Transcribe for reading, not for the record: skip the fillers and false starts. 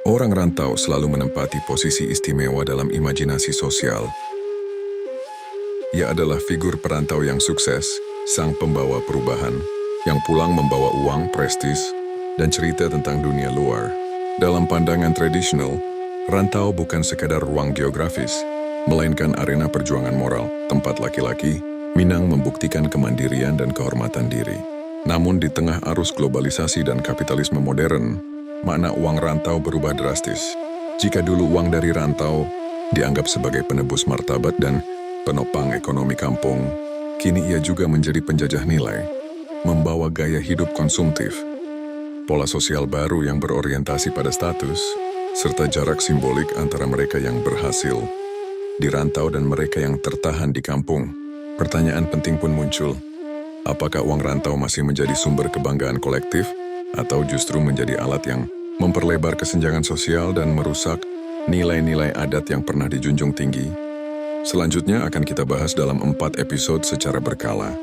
Orang rantau selalu menempati posisi istimewa dalam imajinasi sosial. Ia adalah figur perantau yang sukses, sang pembawa perubahan, yang pulang membawa uang, prestis, dan cerita tentang dunia luar. Dalam pandangan tradisional, rantau bukan sekadar ruang geografis, melainkan arena perjuangan moral, tempat laki-laki, Minang membuktikan kemandirian dan kehormatan diri. Namun di tengah arus globalisasi dan kapitalisme modern, makna uang rantau berubah drastis. Jika dulu uang dari rantau dianggap sebagai penebus martabat dan penopang ekonomi kampung, kini ia juga menjadi penjajah nilai, membawa gaya hidup konsumtif, pola sosial baru yang berorientasi pada status, serta jarak simbolik antara mereka yang berhasil di rantau dan mereka yang tertahan di kampung. Pertanyaan penting pun muncul. Apakah uang rantau masih menjadi sumber kebanggaan kolektif, atau justru menjadi alat yang memperlebar kesenjangan sosial dan merusak nilai-nilai adat yang pernah dijunjung tinggi? Selanjutnya akan kita bahas dalam 4 episode secara berkala.